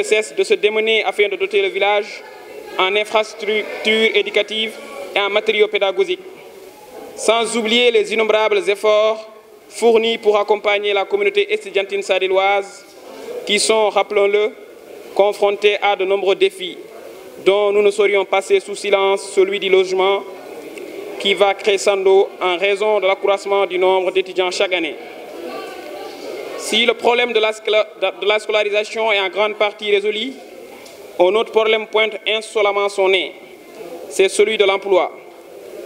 cesse de se démener afin de doter le village en infrastructures éducatives et en matériaux pédagogiques, sans oublier les innombrables efforts fournis pour accompagner la communauté estudiantine sadelloise qui sont, rappelons-le, confrontés à de nombreux défis dont nous ne saurions passer sous silence celui du logement qui va crescendo en raison de l'accroissement du nombre d'étudiants chaque année. Si le problème de la scolarisation est en grande partie résolu, un autre problème pointe insolemment son nez, c'est celui de l'emploi,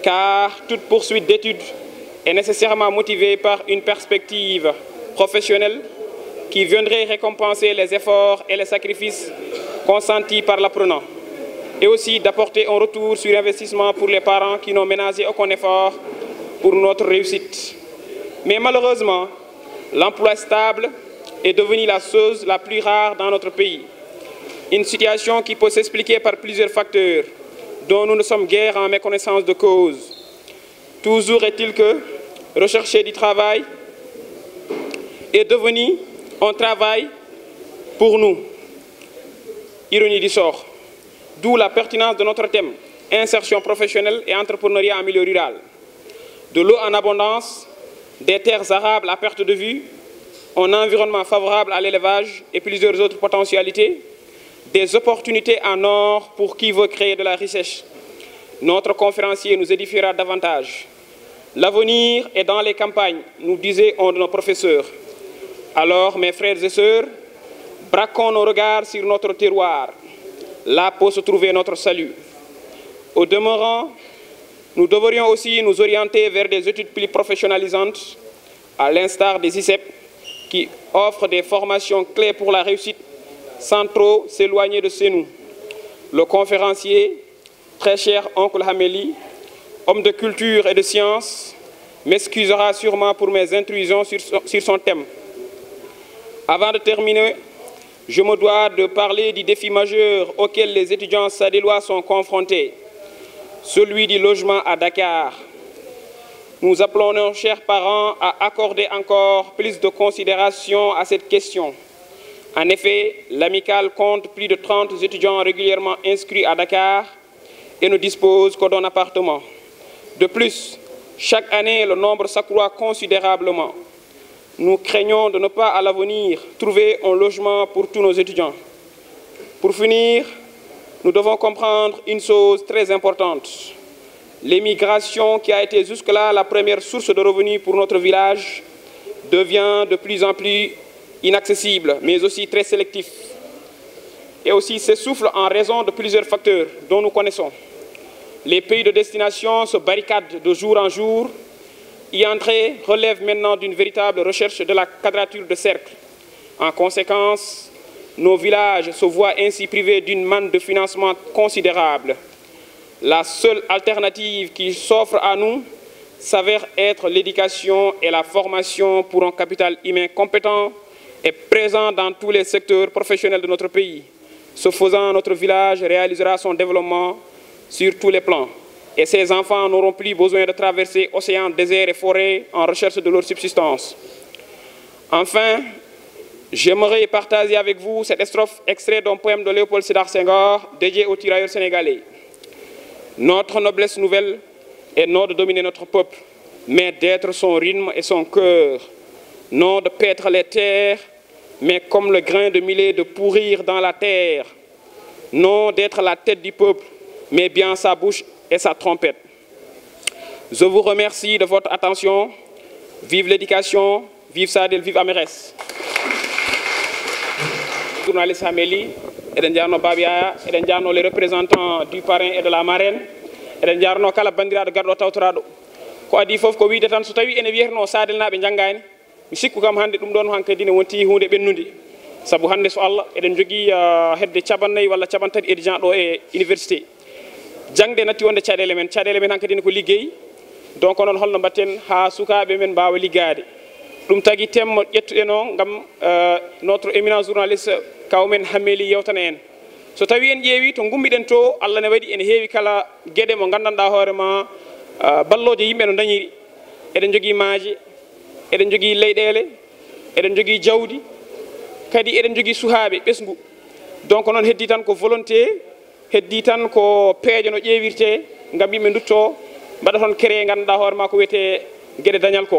car toute poursuite d'études est nécessairement motivée par une perspective professionnelle qui viendrait récompenser les efforts et les sacrifices consentis par l'apprenant, et aussi d'apporter un retour sur investissement pour les parents qui n'ont ménagé aucun effort pour notre réussite. Mais malheureusement, l'emploi stable est devenu la chose la plus rare dans notre pays. Une situation qui peut s'expliquer par plusieurs facteurs dont nous ne sommes guère en méconnaissance de cause. Toujours est-il que rechercher du travail est devenu un travail pour nous. Ironie du sort. D'où la pertinence de notre thème, insertion professionnelle et entrepreneuriat en milieu rural. De l'eau en abondance, des terres arables à perte de vue, un environnement favorable à l'élevage et plusieurs autres potentialités, des opportunités en or pour qui veut créer de la richesse. Notre conférencier nous édifiera davantage. L'avenir est dans les campagnes, nous disait un de nos professeurs. Alors, mes frères et sœurs, braquons nos regards sur notre terroir. Là peut se trouver notre salut. Au demeurant, nous devrions aussi nous orienter vers des études plus professionnalisantes, à l'instar des ICEP, qui offrent des formations clés pour la réussite, sans trop s'éloigner de chez nous. Le conférencier, très cher oncle Hameli, homme de culture et de science, m'excusera sûrement pour mes intrusions sur son thème. Avant de terminer, je me dois de parler du défi majeur auquel les étudiants sadellois sont confrontés, celui du logement à Dakar. Nous appelons nos chers parents à accorder encore plus de considération à cette question. En effet, l'amicale compte plus de 30 étudiants régulièrement inscrits à Dakar et ne dispose que d'un appartement. De plus, chaque année, le nombre s'accroît considérablement. Nous craignons de ne pas à l'avenir trouver un logement pour tous nos étudiants. Pour finir, nous devons comprendre une chose très importante. L'émigration, qui a été jusque-là la première source de revenus pour notre village, devient de plus en plus inaccessible, mais aussi très sélectif. Et aussi s'essouffle en raison de plusieurs facteurs dont nous connaissons. Les pays de destination se barricadent de jour en jour. Y entrer relève maintenant d'une véritable recherche de la quadrature de cercle. En conséquence, nos villages se voient ainsi privés d'une manne de financement considérable. La seule alternative qui s'offre à nous s'avère être l'éducation et la formation pour un capital humain compétent et présent dans tous les secteurs professionnels de notre pays. Ce faisant, notre village réalisera son développement sur tous les plans. Et ces enfants n'auront plus besoin de traverser océans, déserts et forêts en recherche de leur subsistance. Enfin, j'aimerais partager avec vous cette strophe extrait d'un poème de Léopold Sédar Senghor dédié aux tirailleurs sénégalais. Notre noblesse nouvelle est non de dominer notre peuple, mais d'être son rythme et son cœur, non de paître les terres, mais comme le grain de millet de pourrir dans la terre, non d'être la tête du peuple, mais bien sa bouche et sa trompette. Je vous remercie de votre attention. Vive l'éducation, vive Sadel, vive Amerès. Journaliste Hameli, eden jarno Babia, eden jarno les représentants du parrain et de la marraine, eden jarno kala bandiraɗo garɗo tawtorado. Ko adi fof ko wiide tan so tawi ene wiyeteno Sadel naɓe janggani, mi sikku kam hande ɗum ɗon hankadi ne wonti hunde ɓennude. Sabu hande so Allah eden jogui hedde cabannayyi walla cabantati étudiant ɗo e université. Jangde natti wonde caɗele men hankadi ko liggey. Donc noon holno mbatten ha sukaɓe men mbawa liggade. Ɗum tagui temme ƴettuɗen o gam notre éminent journaliste kawmen Hameli yewtana en. So tawi en ƴeewi to gummiɗen to Allah ne waɗi ene heewi kala gueɗe mo gandanɗa hoorema balloje yimɓe no dañiri. Eɗen jogui maaje, eɗen jogui leyɗele, eɗen jogui jawdi, kadi eɗen jogui suhaaɓe ɓesgu. donc noon heddi tan ko volonté heddi tan ko peejo no ƴeewirte ngam yimɓe dutto mbaɗa toon créé ganduɗa hoore ma ko wiyete gueɗe dañal ko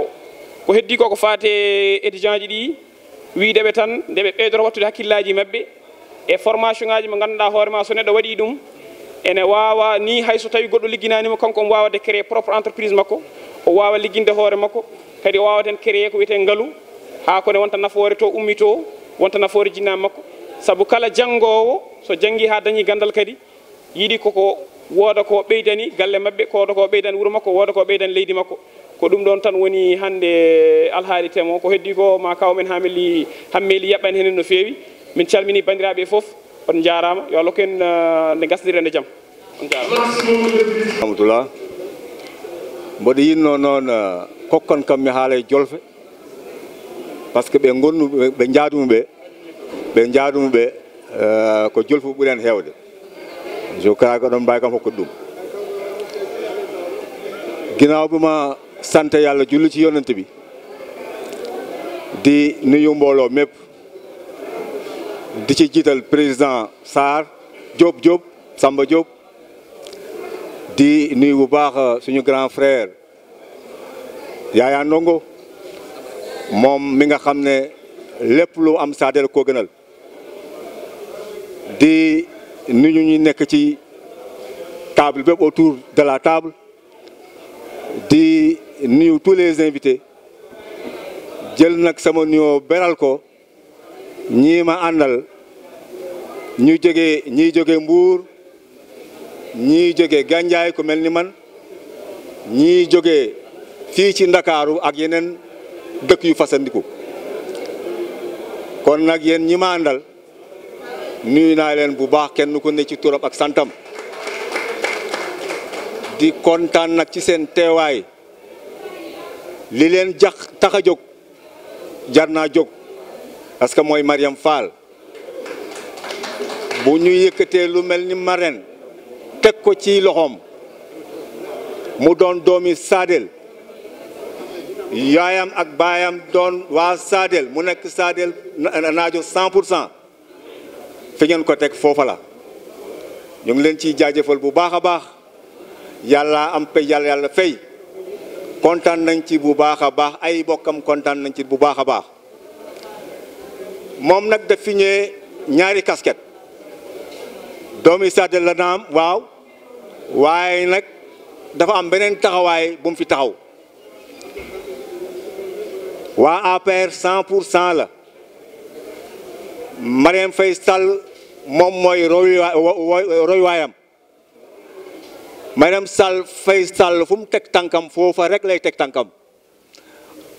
heddi ko faate étudiant ji ɗi wiideɓe tan nde ɓe ɓeydoro wattude hakkillaji mabɓe e formation ngaji mo ganduɗa hoore ma so neɗɗo waɗi ɗum ene wawa ni hayso tawi goɗɗo ligginanimo kanko omo wawade créé propre entreprise makko o wawa ligginde hoore makko kadi o wawaten créé ko wiyete ngaalu ha kone wonta nafoore to ummi to wonta nafoore jinnama makko saabu kala janggowo so janggi ha dañi gandal kadi yiiɗi koko wooda ko ɓeydani galle mabɓe ko wooda ko ɓeydani wuuro makko wooda ko ɓeydani leydi makko ko ɗum ɗon tan woni hande alhaali temo ko heddi ko ma kawmen hammeli yaɓɓani henen no feewi min calmini bandiraɓe foof on jarama yo Allah ken nde gasdirende jaam on jarama Amadoulah mboɗo yinno noon kokkon kam mi haala e jolfe par ce que ɓe gonnuɓe ɓe jaadumuɓe ko jolfu ɓuuren hewde je crois que ɗon mbawi kam hokkude ɗum ginaaw bima sante yàlla julli ci yonent bi di nuyu mbooloo mépp di ci jiital président Sarr Diop Samba Diop di nuyu bu baax suñu grand frère Yaya Ndongo moom mi nga xam ne lépp lu am Sadel koo gënal di nuyu ñu nekk ci table bépp autour de la table di nuyu tous les invités jël nag sama nuyoo beral ko ñii ma àndal ñii jóge Mbuur ñii jóge Gandiaye ku mel ni man ñii jóge fii ci Ndakaaru ak yeneen dëkk yu fasandiku kon nag yéen ñi ma àndal nuyu naa leen bu baax kenn ku ne ci turam ak santam di kontaan nag ci seen teewaay li leen tax a jóg jar naa jóg parce que mooy Mariam Fall bu ñu yëkkatee lu mel ni marraine teg ko ci loxoom mu doon doomi Sadel yaayam ak baayam doon waa Sadel mu nekk Sadel naajo 100% fi ngeen ko teg foofa la ñu ngi leen ciy jaajëfal bu baax a baax yàlla am pay yàlla fay kontaan nañ ci bu baax a baax ay bokkam kontaan nañ ci bu baax a baax moom nag daf fi ñëwee ñaari casquette doomi Sadel la naam waaw waaye nag dafa am beneen taxawaay bu mu fi taxaw waa APR 100% la Marième Faye Sall moom mooy roywaayam Marième Faye Sall fu mu teg tànkam foofa rek lay teg tànkam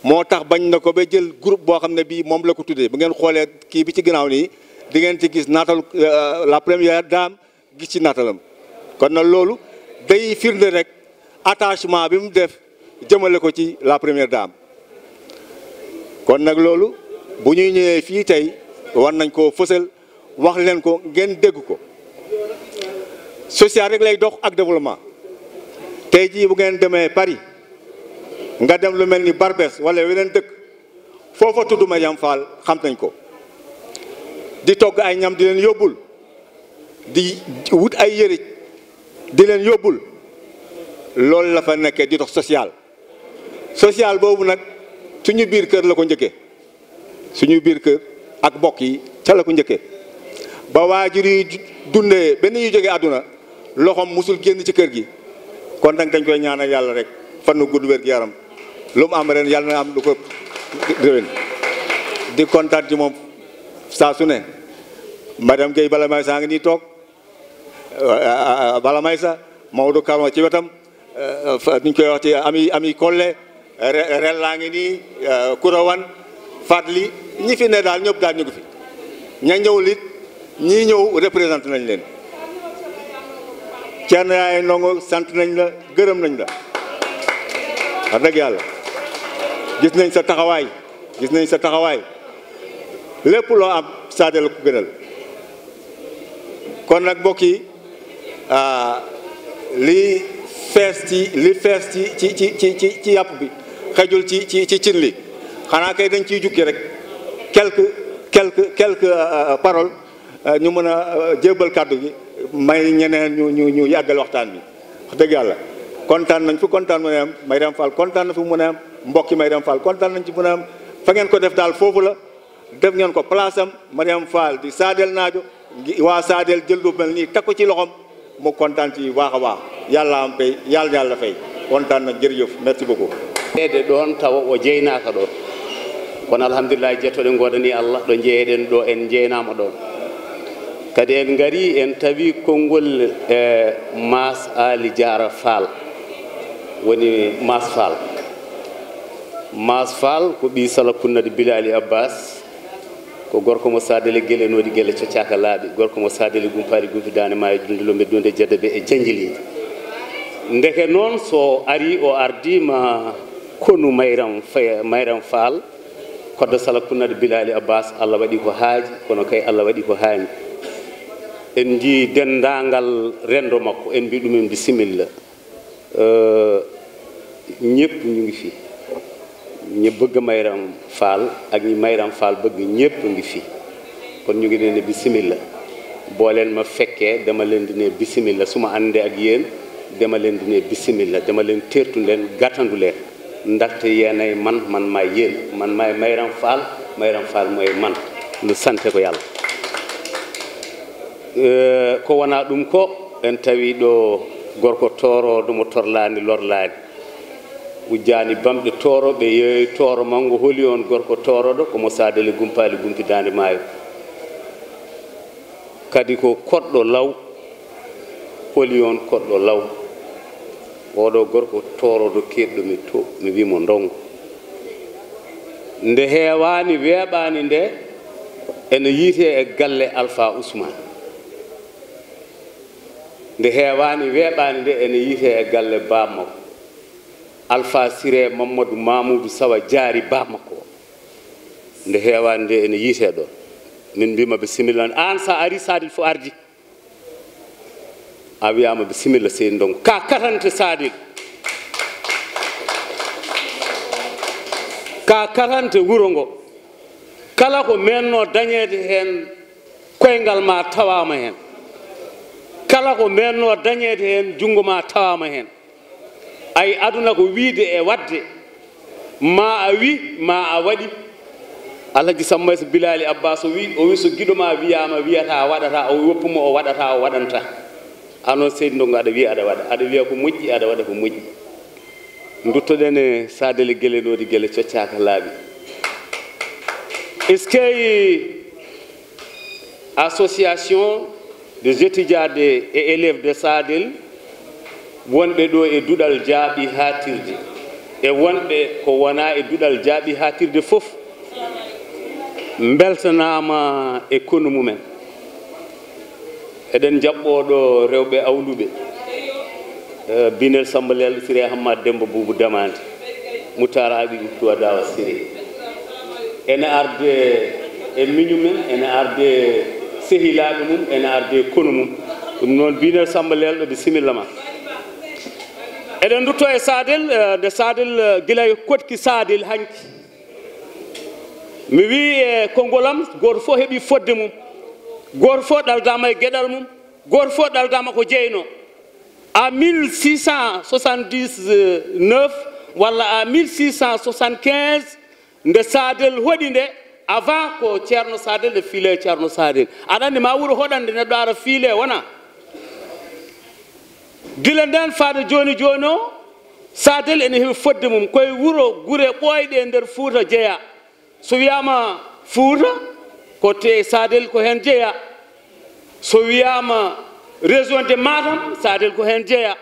moo tax bañ na ko ba jël groupe boo xam ne bii moom la ko tuddee bu ngeen xoolee kii bi ci ginnaaw nii di ngeen ci gis naatal la première dame gis ci naatalam kon na loolu day firnde rek attachement bi mu def jëmale ko ci la première dame kon nag loolu bu ñuy ñëwee fii tey war nañ koo fësal wax leen ko ngeen dégg ko social rek lay dox ak développement tey jii bu ngeen demee Paris nga dem lu mel ni Barbès wala weneen dëkk foofa tudd Mariam Fall xam nañ ko di togg ay ñam di leen yóbbul di wut ay yëre di leen yóbbul loolu la fa nekkee di dox social boobu nag suñu biir kër la ko njëkkee suñu biir kër ak mbokk yi ca la ko njëkkee ba waajur yi dundee benn ñu jógee àdduna loxoom musul génn ci kër gi kon nag dañ koy ñaanal yàlla rek fan nu gudd wér gi yaram lu mu am ren yàlla na am lu ko déwén di kontaan ci moom saa su ne madame Guèye bala may saa ngi nii toog bala may sa Maodo Kama ci wetam ñu koy wax ci ami Kolle ren laa ngi nii Kurawan Fadli ñi fi ne daal ñëpp daal ñu ngi fi ña ñëwul it ñii ñëw représenté nañ leen Thierno Yaay Ndongo sant nañ la gërëm nañ la wax dëgg yàlla gis nañ sa taxawaay lépp loo am Sadel ko gënal kon nag mbokk yi li fees ci yàpp bi xejul ci cin li xanaa kay dañ ciy jukki rek quelques paroles ñu mën a jébbal kàddu gi may ñeneen ñu yàggal waxtaan bi wax dëgg yàlla kontaan nañ fu kontaan mën a am Marième Fall kontaan na fu mën a am mbokki Marième Fall kontaan nañ ci mën a am fa ngeen ko def daal foofu la def ngeen ko place am Marième Fall di Sadel Naajo waa Sadel jël lu mel nii teg ko ci loxom mu kontaan ci baax a baax yàlla am pay yàlla fay kontaan nañ jërëjëf merci beaucoup ede ɗon tawa o jeynaka ɗon kono alhamdulillah jettoɗe godani Allah ɗo jeeɗen ɗo en jeynama ɗon kadi en gari en tawi konngol Mas Ali Diara Fall woni Mas Fall ko ɓi sala kunnade Bilali Abbas ko gorko mo Sadele guele noodi guele coccaka laaɓi gorko mo Sadele gumpari gumpidane maayo dundulo beddude jedde ɓe e janjilide ndeke noon so ari o ardima konu Mayram Fall koddo sala kunnade Bilali Abbas Allah waɗi ko haaji kono kay Allah waɗi ko haani en ji dendagal rendo makko en mbi ɗumen bisimilla ñëpp ñu ngi fi ñi bëgg Mayram Fall ak ñi Mayram Fall bëgg ñëpp ngi fi kon ñu ngi leen ne bisimilla boo leen ma fekkee dama leen di ne bisimilla su ma àndee ak yéen dama leen di ne bisimilla dama leen teertu leen gàttandu leen ndaxte yéenay man maay yéen man maay Mayram Fall mooy man lu sante ko yàlla ko wona ɗum ko en tawi ɗo gorko toroɗo mo torlani lorlani ujjani bamɗe toroɓe yeeyi toro mango holi on gorko toroɗo komo Sadele gumpali gumpidande maayo kadi ko koɗɗo law holi on koɗɗo law oɗo gorko toroɗo keɗɗo mi wimo ndongo nde heewani weeɓani nde ene yiite e galle Alpha Ousmane nde heewani weeɓani nde ene yiite e galle bammakko Alpha Siré Mamadou Mamoudou Sawa jaari bammakko nde heewani nde ene yiite ɗon min mbima bisimilla an sa ari Sadil fo ardi a wiyama bisimilla seydi ndongo ka katante Sadil ka katante wuro ngo kala ko menno dañede hen koyngal ma tawama hen kala ko menno dañede hen jungo ma tawama hen ay aduna ko wiide e wadde ma a wi ma a waɗi Alhaji Samba so Bilali Abbas o wi so giɗo ma wiyama wiyata waɗata o woppuma o waɗata o waɗanta anon seydi ndongo aɗa wiya aɗa waɗa aɗa wiya ko moƴƴi aɗa waɗa ko moƴƴi duttoɗen e Sadele guele noodi guele coccaka laaɓi est-ce que association des étudiants et élèves de Sadel wonɓe ɗo e duɗal jaaɓi hatirde e wonɓe ko wona e duɗal jaaɓi hatirde fof beltanama e konu mumen eɗen jaɓɓoɗo rewɓe awluɓe Binel Sambalel Siré Hamad Demba Boubou Damande Moutara Abi Tuwa Dawa Siré ene arde e miñumen ene arde sehilaɓe mum ene arde konu mum ɗum noon Binel Sambalel ɗo bisimilla ma eɗen dutto e Sadel nde Sadel gila e kotki Sadel hanki mi wi e kongolam goto fof heeɓi fodde mum goto fof ɗaldama e gueɗal mum goto fof ɗaldama ko jeyno à 1679 walla à 1675 nde Sadel hoɗi nde avant ko ceerno Sadel nde fiile ceerno Sadel aɗa andi ma wuuro hoɗande neɗɗo ara fiile wona gila nden faade joni joni o Sadel ene heeɓi fodde mum koye wuuro gure ɓooyɗe e nder Fouta jeeya so wiyama Fouta ko te Sadel ko hen jeeya so wiyama région de Matam Sadel ko hen jeeya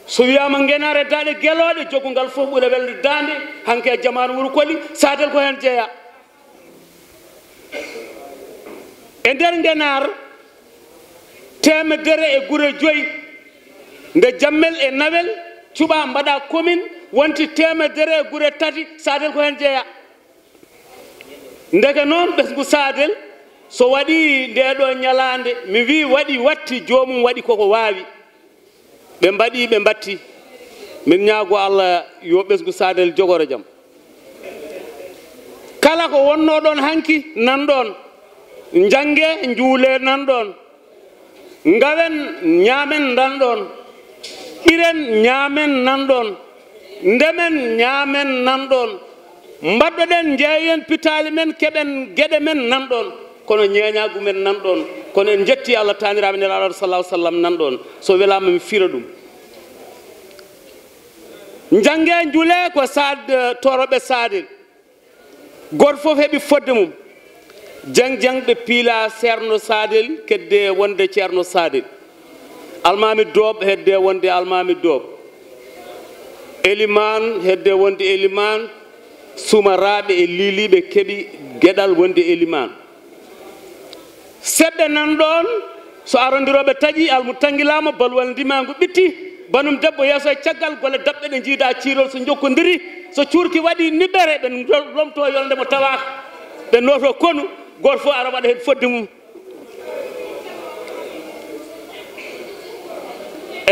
so wiyama Ngenare Daɗe Gueloɗe joggongal fof ɓuura welde dande hanke e jamanu wuro Koli Sadel ko hen jeeya e nder Ngenar temedere e gure joyyi nde Jammel e Nawel cuɓa mbaɗa commune wonti temedere e gure tati Sadel ko hen jeeya ndeke noon ɓesgu Sadel so waɗi ndeɗo ñalande mi wi waɗi watti jomum waɗi koko wawi ɓe mbaɗi ɓe mbatti min ñaago Allah yo ɓesgu Sadel jogoro jaam kala ko wonno ɗon hanki nan ɗon jange njuule nan ɗon ngawen ñaamen nan ɗon iren ñaamen nan ɗon ndemen ñaamen nan ɗon mbaddoɗen jeeyen pitali men keɓen geɗe men nan ɗon kono ñeeñagu men nan ɗon kono en jetti Allah taniraɓe nelaɗo sallallahu alaihi wasallam nan ɗon so welama mi fira ɗum jange juule ko sad toroɓe saade goto fof heeɓi fodde mum jang ɓe piila ceerno sadel kedde wonde ceerno sadel almami doob hedde wonde almami doob eliman hedde wonde eliman sumaraɓe e liiliɓe keeɓi gueɗal wonde eliman seɓɓe nan ɗon so arodiroɓe taƴi almu tangguilama balwal ndimagu ɓitti banum debbo yeeso e caggal golle dabɓe ɗe jiida ciirol so jokkodiri so cuurki waɗi niɓɓere ɓe lomto yolde mo tawaka ɓe noto konu goto fof ara waɗa hen fodde mum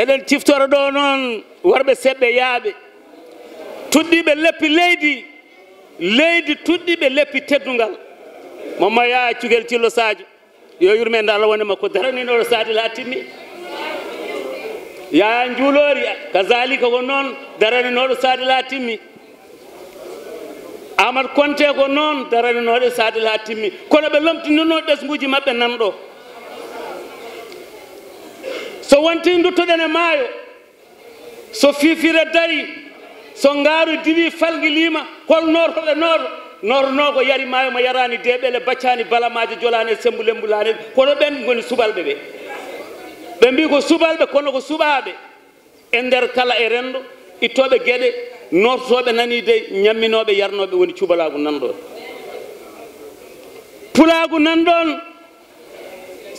eɗen ciftoro ɗo noon worɓe seɓɓe yaaɓe tuɗɗiɓe leppi leydi tuɗɗiɓe leppi teddugal momma yaa cugel cillo sadio yo yurmede Allah wonde makko daraninoɗo sadil ha timmi yaya juulori kazalika ko noon daraninoɗo sadil ha timmi Amadou Konté ko noon daraninoɗo sadil ha timmi kono ɓe lomtinino ɓesguji mabɓe nan ɗo so wonti duttoɗen e maayo so fifire dari so ngaaru diwi falgilima hol nortoɓe norno ko yari maayo mo yarani deɓele baccani balamaji jolani e sembu lembulani kono ɓen goni subalɓe ɓe mbi ko subalɓe kono ko suɓaɓe e nder kala e rendo ittoɓe gueɗe nortoɓe nani de ñamminoɓe yarnoɓe woni cubalagu nan ɗon pulagu nan ɗon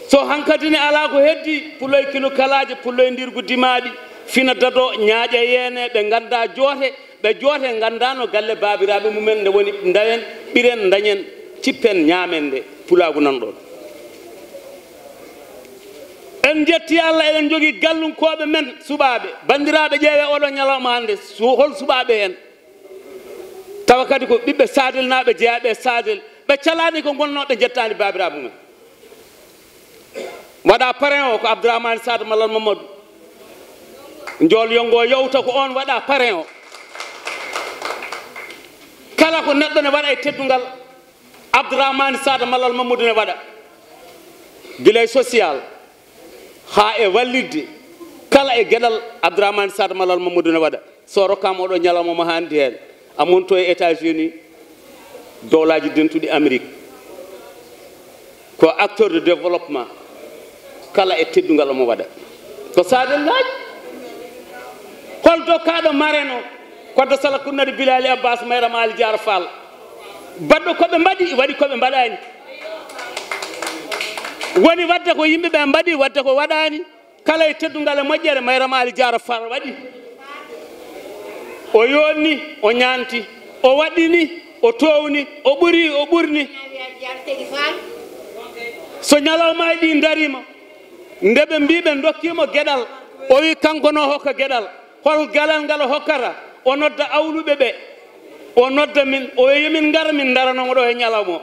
so hankadine ala ko heddi puloye kilo kalaje puloye ndirgu dimaɗi fina dado ñaaƴa yene ɓe ganda joote ɓe joote gandano galle babiraɓe mumen nde woni dawen ɓiren dañen cippen ñaamen nde pulagu nan ɗon en jetti Allah eɗen jogui gallunkoɓe men suɓaɓe bandiraɓe ƴeewe oɗo ñalawma hande hol suɓaɓe hen tawa kadi ko ɓiɓɓe sadel naɓe jeeyaɓe sadel ɓe calani ko gonnoɓe jettani babiraɓe mumen waɗa parrain o ko Abdourahmane Sade Malal Mamadou jol yongo yowta ko on waɗa parrain o kala ko neɗɗo ne waɗa e teddugal Abdourahmane Sade Malal Mamadou ne waɗa guilay social ha e wallidde kala e gueɗal Abdourahmane Sade Malal Mamadou ne waɗa so rokkama oɗo ñalawma mo handi hen amonto e États-Unis dowlaji dentuɗi Amérique ko acteur de développement kala e teddugal omo waɗa ko sadellaji holto kaɗo mareno koddo sala kunnade Bilali Abbas Mayram Ali Diara Fall badɗo koɓe mbaɗi waɗi koɓe mbaɗani woni wadde ko yimɓeɓe mbaɗi wadde ko waɗani kala e teddugal e moƴƴere Mayram Ali Diara Fall waɗi o yonni o ñanti o waɗini o towni o ɓuri o ɓurni so ñalawma ɗi darima ndeɓe mbiɓe dokkimo gueɗal o wi kanko no hokka gueɗal hol galal ngal hokkata o nodda awluɓe ɓe o nodda min o yomin gara min daranomo ɗo e ñalawma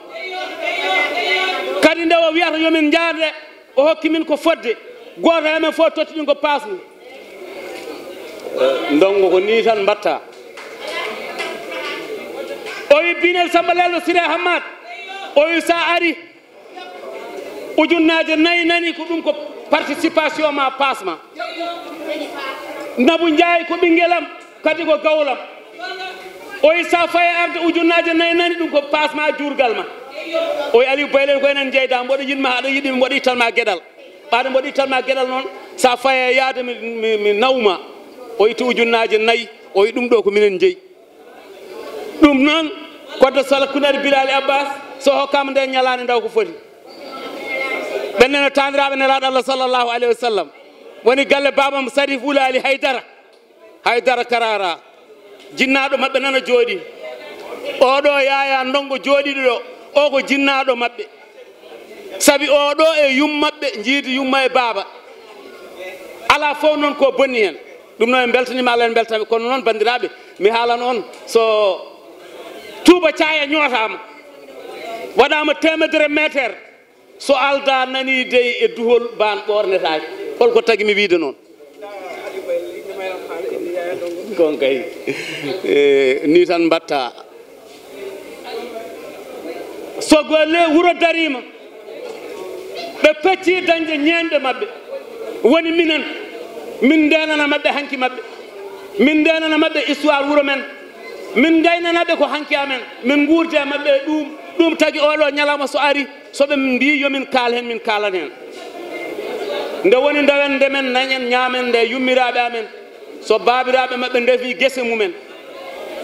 kadi nde o wiyata yomin jaarde o hokki min ko fodde goto hemen fof totti ɗin ko pasmi ndongo ko ni tan mbatta o wi Binel Samba Lello Siré Hammat o wi sa ari ujunnaje nayyi nani ko ɗum ko participation ma pasma Nabou Ndiaye ko ɓinguelam kadi ko gawlam o wi sa faye arde ujunnaje nayyi nani ɗum ko pasma jurgal ma o wi Aliou Baylen ko enen jeyda mboɗo yinma aɗa yiɗi mboɗo ittanma gueɗal ɓaɗa mboɗo ittanma gueɗal noon sa faye yaade mi nawma o itti ujunnaje nayyi o wi ɗum ɗo ko minen jeeyi ɗum noon koddo sala kunade Bilali Abbas so hokkama nde ñalande ndaw ko foti ɓennene taniraɓe nelaɗo Allah sallllahu alayhi wa sallam woni galle babam Sarif Oulali Haydara Karara jinnaɗo mabɓe nana jooɗi oɗo yaya ndongo jooɗiɗo ɗo o ko jinnaɗo mabɓe saabi oɗo e yummaɓɓe jiidi yumma e baaba ala fof noon ko bonni hen ɗum noon en beltanima Allah en beltami kono noon bandiraɓe mi haalan on so Touba Thiaya ñootama waɗama 100 métre so alda nani dey e duhol ban ɓornetaake holko tagi mi wiide noon kon kay ni tan mbatta so golle wuro darima ɓe pecci dañde ñeende maɓɓe woni minen min ndenana maɓɓe hanki maɓɓe min ndenana maɓɓe histoire wuro men min gaynanaɓe ko hanki amen min guurde maɓɓe ɗum tagi oɗo ñalawma so ari soɓe mbi yomin kaal hen min kalan hen nde woni dawen ndemen nañen ñaamen nde yummiraɓe amen so babiraɓe maɓɓe ndefi guese mumen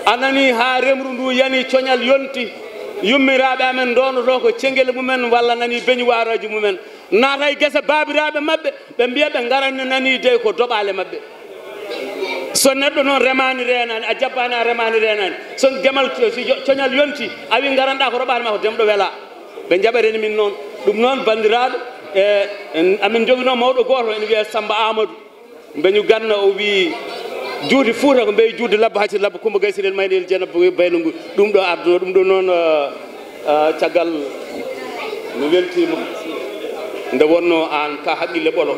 anani ha remru ndu yani coñal yonti yummiraɓe amen ndonoto ko cengel mumen walla nani beñuwaraji mumen naata e guese babiraɓe maɓɓe ɓe mbiya ɓe garanne nani de ko doɓale maɓɓe so neɗɗo noon remani renani a jabbani a remani renani so demal coñal yonti a wi garanɗa ko roɓani ma ko demɗo weela ɓe jaɓareni min noon ɗum noon bandiraɓe amin joguino mawɗo goto ene wiye Samba Amadou beñu ganna o wi juude Fouta ko mbeyi juude labba hacci labba Coumba Gaysirel Maynel Dieynaba baylo ngu ɗum ɗo arduno ɗum ɗo noon caggal mi weltima nde wonno an ka haqqille ɓolo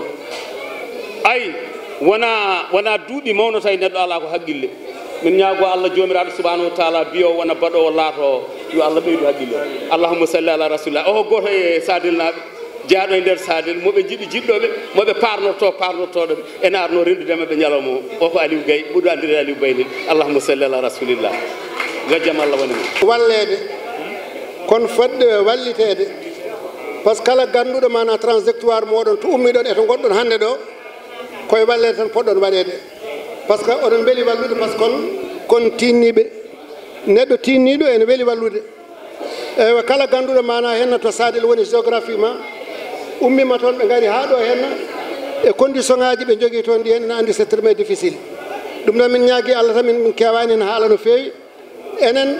ayi wona duuɓi mawno tawi neɗɗo ala ko haqqille min ñaago Allah jomiraɗo subhanahu wa taala biyo wona baɗowo laato yo Allah ɓeydu haqqille allahumma salli ala rasulillah o goto e sadel naɓe jaaɗo e nder sadel moɓe jiɗi jiɗɗoɓe moɓe parnotoɗoɓe ene arno rendudema ɓe ñalawma o ko Aliou Gaye ɓuuri andirede Aliou Baynel allahumma salli ala rasulillah gajjam Allah woni men wallede kono fodde wallitede par ce que kala ganduɗo mana trajectoire moɗon to ummiɗon e to gonɗon hande ɗo koye wallede tan poɗɗon waɗede par ce que oɗon beeli wallude par ce que kon tinniɓe neɗɗo tinniɗo ene weeli wallude eywa kala ganduɗo mana henna to sadel woni géographiquement ummima toon ɓe gari ha ɗo henna e condition ngaji ɓe jogui toon ɗi hen ene andi c'est très difficile ɗum noon min ñaagui Allah tan min kewani en haala no fewi enen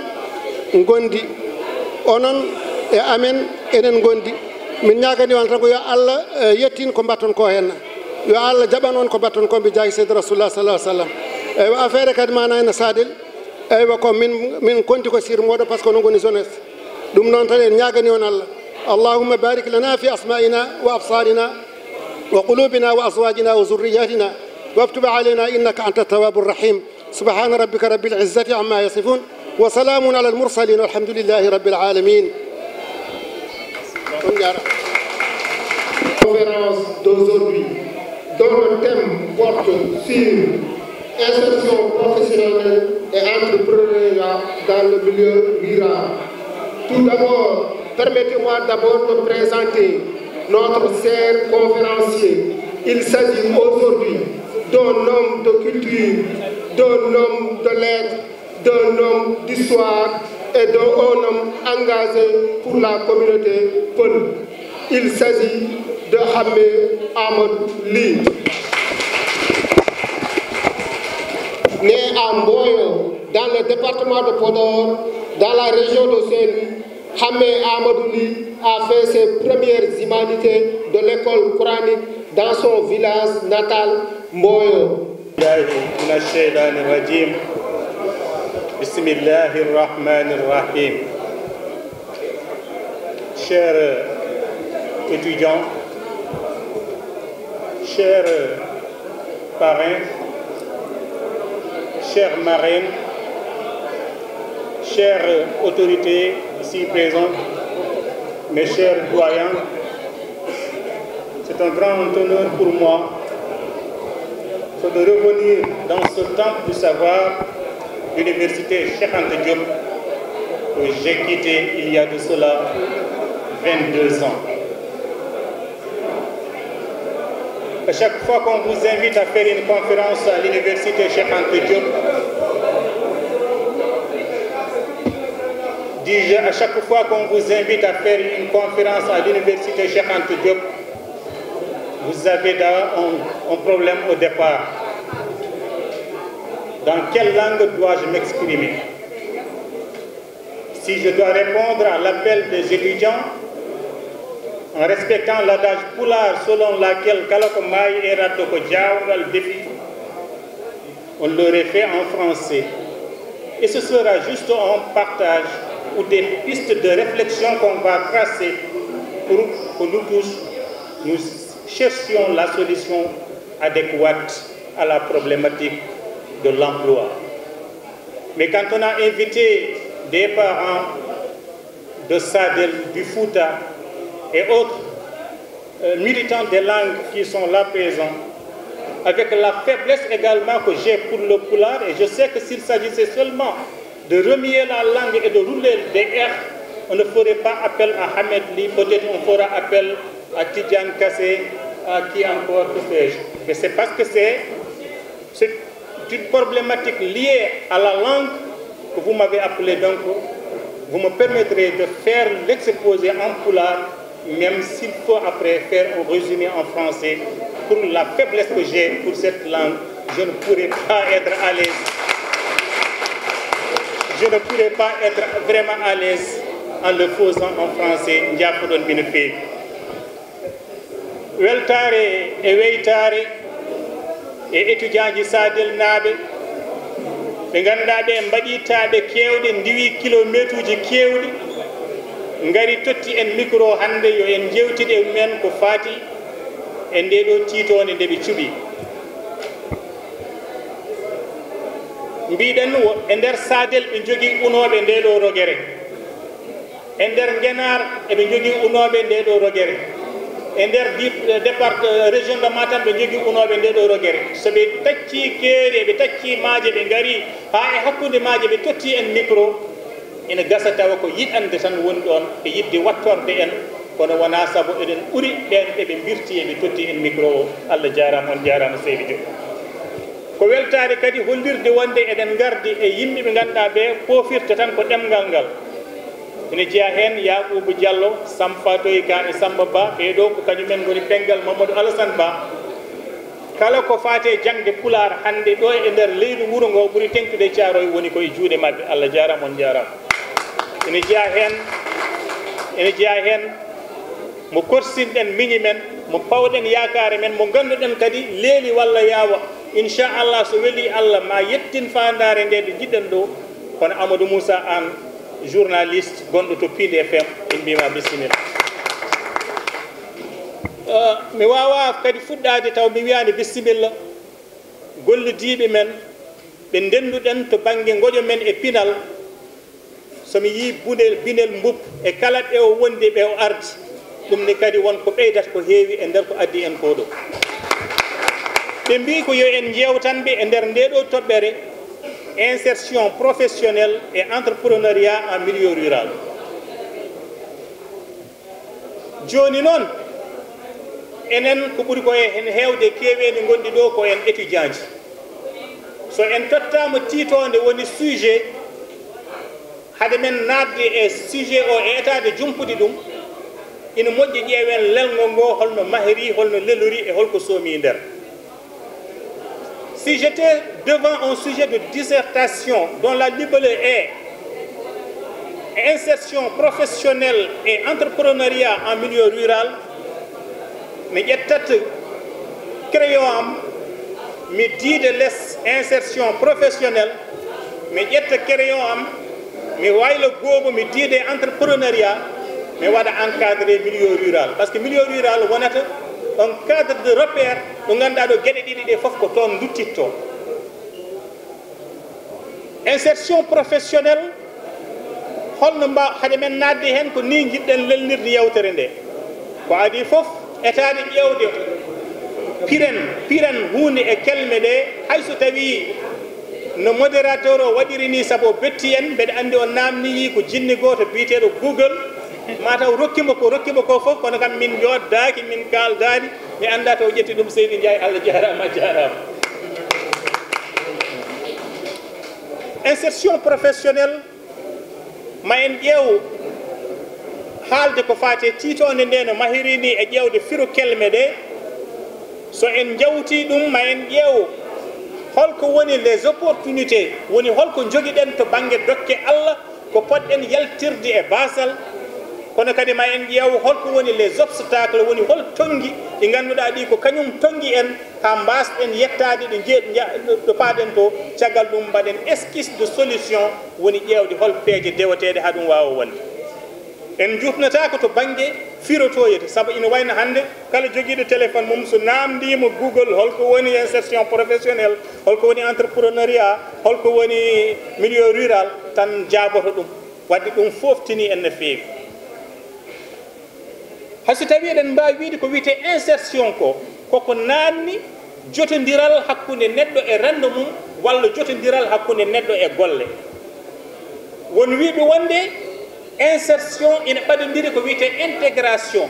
gondi onon e amen enen gondi min ñagani on tan ko yo Allah yettin ko mbatton ko henna yo Allah jaɓan on ko mbatton ko mbi jaagi seydi rasulullah sallallahu alih w sallam eywa affaire kadi mana ene sadel eywa ko min konti ko sir moɗo par ce que onon goni jeunesse ɗum noon tan en ñagani on Allah اللهم بارك لنا في أسمائنا وأبصارنا وقلوبنا وأزواجنا وذرياتنا واكتب علينا إنك أنت التواب الرحيم سبحان ربك رب العزة عما يصفون وسلام على المرسلين والحمد لله رب العالمين. Conférence d'aujourd'hui dont le thème porte sur insertion professionnelle et entrepreneuriat dans le milieu rural. Tout d'abord, permettez-moi d'abord de présenter notre cher conférencier. Il s'agit aujourd'hui d'un homme de culture, d'un homme de lettres, d'un homme d'histoire et d'un homme engagé pour la communauté Peul. Il s'agit de Hamé Amadou Ly. Né à Mboyo, dans le département de Podor, dans la région de Saint-Louis, Hamé Amadou Ly a fait ses premières humanités de l'école coranique dans son village natal, Mboyo. Bismillahirrahmanirrahim. Chers étudiants, chers parrains, chères marraines, chères autorités ici présentes, mes chers doyens, c'est un grand honneur pour moi de revenir dans ce temple du savoir, l'université Cheikh Anta Diop, que j'ai quitté il y a de cela 22 ans. À chaque fois qu'on vous invite à faire une conférence à l'université Cheikh Anta Diop, à chaque fois qu'on vous invite à faire une conférence à l'université Cheikh Anta Diop, vous avez un problème au départ. Dans quelle langue dois-je m'exprimer? Si je dois répondre à l'appel des étudiants, en respectant l'adage poulard selon laquelle Kalakomai et Ratoko le défi, on l'aurait fait en français. Et ce sera juste un partage ou des pistes de réflexion qu'on va tracer pour que nous tous, nous cherchions la solution adéquate à la problématique de l'emploi. Mais quand on a invité des parents de Sadel, du Fouta et autres militants des langues qui sont là présents, avec la faiblesse également que j'ai pour le Pulaar, et je sais que s'il s'agissait seulement de remuer la langue et de rouler des airs, on ne ferait pas appel à Ahmed Ly, peut-être on fera appel à Tidiane Kassé, à qui encore, que sais-je. Mais c'est parce que c'est une problématique liée à la langue que vous m'avez appelé, donc vous me permettrez de faire l'exposé en Pulaar, même s'il faut après faire un résumé en français. Pour la faiblesse que j'ai pour cette langue, je ne pourrais pas être à l'aise. Je ne pourrais pas être vraiment à l'aise en le faisant en français. Ndiapodon Binefe. Weltare et weytare et étudiants ji Sadel naaɓe ɓe ngannduɗaa ɓe mbaɗitaaɓe keewɗe ndiwi kilométre uji keewɗi ngari totti en micro hannde yo en jewtide men ko faati e nde ɗo tiitoonde nde ɓe cuɓi. Mbiɗen e nder Sadel ɓe jogii unooɓe nde ɗo rogere, e nder Ngenar eɓe jogii unooɓe nde ɗo rogere, e nder département région de Matam ɓe jogii unooɓe nde ɗo rogere. So ɓe taccii keeri ɓe taccii maaje ɓe ngari haa e hakkunde maaje ɓe totti en micro, ina gasa tawa ko yiɗande tan woni ɗon e yidde wattorde en, kono wonaa sabu eɗen ɓuri ɓen eɓe mbirti eɓe totti en micro o. Allah jaaraama, on jaaraama seydi Diop. Ko weltaade kadi hollirde wonde eɗen ngardi e yimɓe ɓe ngannduɗaa ɓe foofirta tan ko ɗemngal ngal. ina jeya heen Yaqubu Diallo, Samfa Toyka e Samba Ba, ɓeeɗo ko kañumen ngoni pengal Mamadou Alassane Ba. Kala ko faate jangde Pulaar hannde ɗo e ndeer leydi wuro ngo ɓuri tentude Thiaroye woni koye juuɗe maɓɓe. Allah jaaraama, on jaaraama. ina jeya heen mo korsinɗen miñi men, mo pawɗen yaakaare men, mo ngannduɗen kadi leeli walla yaawa inchallah so weli Allah ma yettin faandaare nde ɗo jiɗɗen ɗo. Kono Amadou Moussa Anne, journaliste gonɗo to Pinde FM, en mbima bisimilla. mi wawa kadi fuɗɗade taw mi wiyani bisimilla. gollidiɓe men ɓe ndenduɗen to banggue goƴo men e pinal, somi yi Binel Mboup e kala ɓe o wondi ɓe o ardi, ɗum ni kadi wonko ɓeydata ko heewi e nder ko addi en koɗo. ɓe mbi ko yo en jewtanɓe e nder ndeɗo toɓɓere insertion professionnelle et entrepreneuriat en milieu rural. joni noon enen ko ɓuri ko hen hewde keeweni gondi ɗo ko en étudiant ji. so en tottama tiitonde woni sujet, hade men nadde e sujet o e etade jumpude ɗum, ina moƴƴi ƴeewen lelgo ngo holno mahiri, holno lelori e holko soomi nder. Si j'étais devant un sujet de dissertation dont la libellule est insertion professionnelle et entrepreneuriat en milieu rural, mi ƴettat crayon am mi diide less insertion professionnelle, mi ƴetta crayon am mi wayla goobo mi diide entrepreneuriat, mi waɗa encadré milieu rural. Par ce que milieu rural wonata un cadre de repère ɗo ganduɗa ɗo gueɗe ɗiɗi ɗe fof ko toon duttitto. Insertion professionnelle holno haade men nadde hen ko ni jiɗɗen lelnirde yewtere nde. ko adi fof etade ƴewde piren hunde e kelme ɗe, hayso tawi no modérateur o waɗiri ni saabu o betti en, mbeɗa andi o namniyi ko jinni goto biyeteɗo Google, mataw rokkimo ko fof, kono kam min joddaki min kaldani, mi anda to ƴetti ɗum. Seydi Ndiaye, Allah jarama, jarama. Insertion professionnelle ma en ƴeew haalde ko fate tiitonde nde no mahiri ni e ƴewde firu kelme ɗe. so en jawti ɗum ma en ƴeew holko woni les opportunités, woni holko joguiɗen to banggue dokke Allah ko poɗɗen yaltirde e basal, kono kadi ma en ƴeew holko woni les obstacles, woni hol tongi ɗi ganduɗa ɗi ko kañum tongi en ha mbasɗen yettade ɗo paaɗen to. caggal ɗum mbaɗen esquisse de solution, woni ƴeewde hol peeje dewateɗe ha ɗum wawa wonde. en jutnata ko to banggue firotoyete sabu ina wayno hannde kala jogiiɗo téléphone mum so namdima Google holko woni insertion professionnelle holko woni entrepreneuriat holko woni milieu rural tan jaaboto ɗum wadde ɗum foftini en no feewi hayso tawi eɗen mbawi wiide ko wiyete insertion ko koko nanni jotodiral hakkude neɗɗo e rendo mum walla jotodiral hakkude neɗɗo e golle won wiɓe wonde insertion ina ɓaɗodiri ko wiyete intégration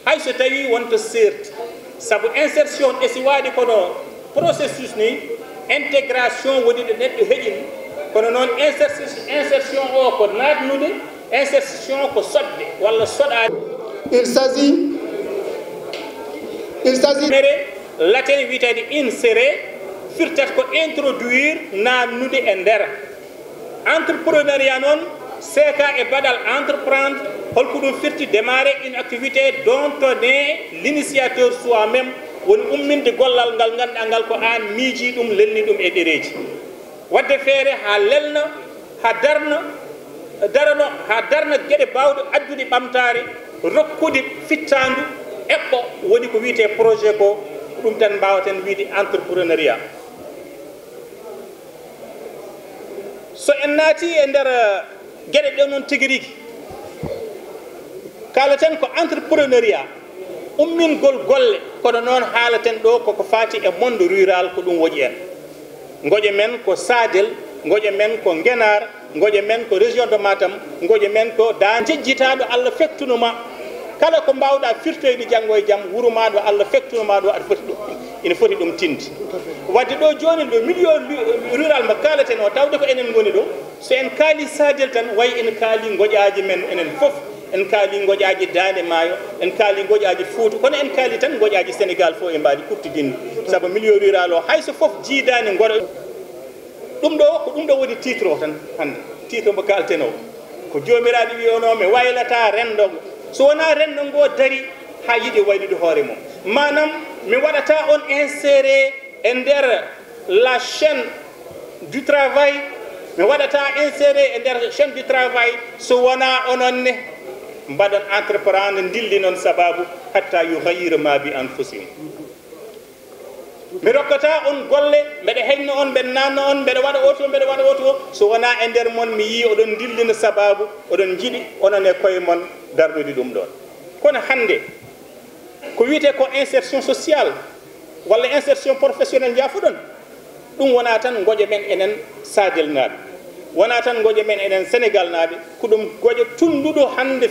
hayso tawi wonto serti saabu insertion esi waɗi kono processus ni intégration woni ɗo neɗɗo heƴini kono noon insertion o ko natnude insertion ko soɗde walla soɗade il s'agit mere latin wiyetede insérer firtat ko introduire natnude e nder entrepreneuriat noon seka e baɗal entreprendre holko ɗum firti démarrer une activité dont on est l'initiateur soi-même woni umminde gollal ngal ganduɗa ngal ko an miiji ɗum lelni ɗum e ɗereji wadde feere ha lelna ha darna gueɗe bawɗe addude ɓamtare rokkude fittandu eɓɓo woni ko wiyete projet ko ɗum tan mbawaten wiide entrepreneuriat so en naati e nder gueɗe ɗe noon tigui rigui kalaten ko entrepreneuriat ummingol golle kono noon haalaten ɗo koko fati e monde rural ko ɗum woƴi en goƴe men ko Sadel goƴe men ko Ngenar goƴe men ko région de Matam goƴe men ko da jejjitaɗo Allah fektunoma kala ko mbawɗa firtoyde janggo e jaam wuuro maɗo Allah fektunoma ɗo aɗa foti ɗum ina foti ɗum tinde wadde ɗo joni ɗo milieu rural mo kalaten o tawde ko enen goni ɗo so en kaali Sadel tan wayi en kaali goƴaji men enen foof en kaali goƴaji Dande Maayo en kaali goƴaji Fouta kono en kaali tan goƴaji Sénégal fof e mbaɗi ɓurtidinde saabu milieu rural o hayso foof jiidani goɗo ɗum ɗo ko ɗum ɗo woni titre o tan hande titre mo kalten o ko jomiraɗo wiyonome waylata rendogo so wona rendo ngo dari ha yiiɗi waylude hoore mum manam mi waɗata on inséré e nder la chaîne du travail mi waɗata inséré e nder chaîne du travail so wona ononne mbaɗon entreprendre dilli noon sababu hatta yughayyiru ma bi anfusihim mi rokkata on golle mbeɗa heñno on mbeɗa nanno on mbeɗa waɗa oto mbeɗa waɗa oto so wona e nder moon mi yi oɗon dillina sababu oɗon jiiɗi onon e koye moon darnude ɗum ɗon kono hande ko wiyete ko insertion sociale walla insertion professionnelle jaafuɗon ɗum wona tan goƴe men enen Sadel naaɓe wona tan goƴe men enen Sénégal naaɓe ko ɗum goƴe tunduɗo hande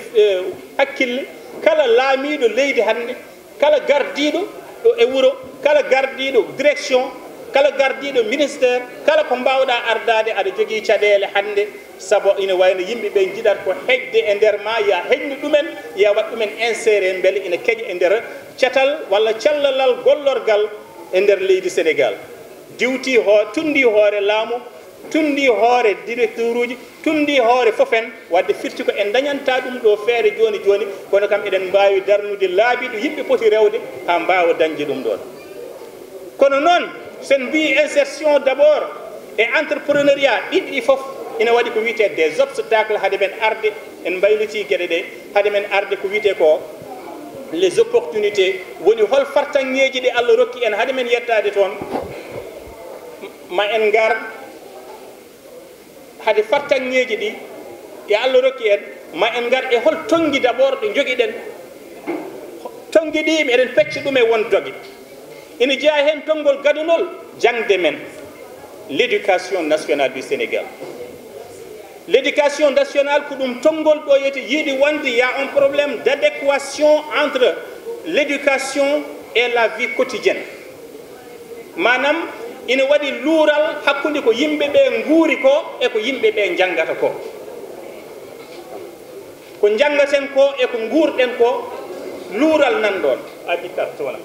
hakkille kala laamiɗo leydi hande kala gardiɗo ɗo e wuuro kala gardiɗo direction kala gardiɗo ministére kala ko mbawɗa ardade aɗa jogui caɗele hande saabu ina wayno yimɓeɓe jiɗat ko heƴde e nder ma ya heƴni ɗumen ya wat ɗumen inséré beele ina keeƴa e nder catal walla callalal gollorgal e nder leydi Sénégal diwti tundi hoore laamu tundi hoore directeur uji tundi hoore fofen wadde firti ko en dañanta ɗum ɗo feere joni joni kono kam eɗen mbawi darnude laabi ɗo yimɓe poti rewde ha mbawa dañde ɗum ɗon kono noon sen mbi insertion d' abord e entrepreneuriat ɗiɗɗi foof ina waɗi ko wiyete des obstacles haade men arde en mbayliti gueɗe ɗe haade men arde ko wiyete ko les opportunités woni hol fartanŋeji ɗe Allah rokki en haade men yettade toon ma en gar hade fartanŋeji ɗi e Allah rokki en ma en gar e hol tongi d' abord ɗo joguiɗen tongi ɗi eɗen pecca ɗum e won dogue ina jeeya hen tonggol gadunol jangde men l' éducation nationale du Sénégal l' éducation nationale ko ɗum tonggol ɗo yete yiiɗi wonde y a un problème d' adéquation entre l' éducation et la vie quotidienne manam ina waɗi luural hakkude ko yimɓe ɓe nguuri ko e ko yimɓe ɓe janggata ko ko janngaten ko e ko nguurɗen ko luural nan ɗon aɗikat wona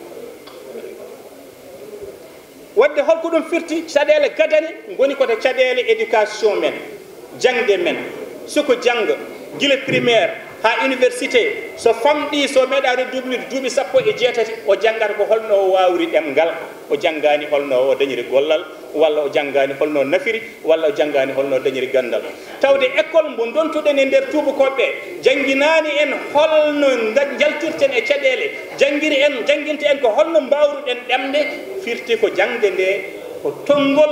wadde holko ɗum firti caɗele gadane goni koto caɗele éducation men jangde men soko jangga guila primaire ha université so famɗi so meeɗa redoublide duuɓi 17 o janggata ko holno o wawri ɗemgal o janggani holno o dañiri gollal walla o janggani holno nafiri walla o janggani holno dañiri gandal tawde école mbo dontuɗen e nder tubakoɓe jangguinani en holno jaltirten e caɗele janguinta en ko holno mbawruɗen ɗemde firti ko jangde nde ko tonngol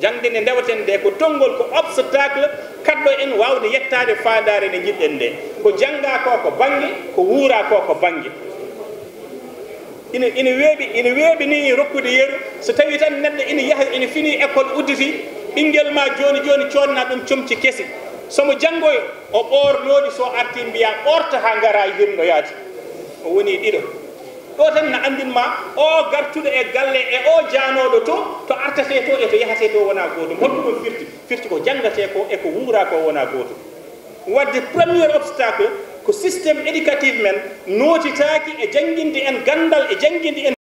jangde nde ndewaten nde ko tonngol ko obstacle kadɗo en wawde yettade fandare nde jiɗɗen nde ko jangga ko ko banggue ko wuura ko ko banggue ina weeɓi ni rokkude yeru so tawi tan neɗɗo ina yaha ina fini école udditi ɓinguel ma joni codna ɗum comci kesi somo janggoyo o ɓornoɗi so arti mbiya ɓorta ha gara hirnoyade o woni ɗiɗo ɗo tan no andinma o gartuɗo e galle e o janoɗo to artate to e to yahate to wona gotum holɗum firti ko jangate ko e ko wuura ko wona gotum wadde premier obstacle ko systéme éducatif men notitaki e jangguinde en gandal e jangguinde en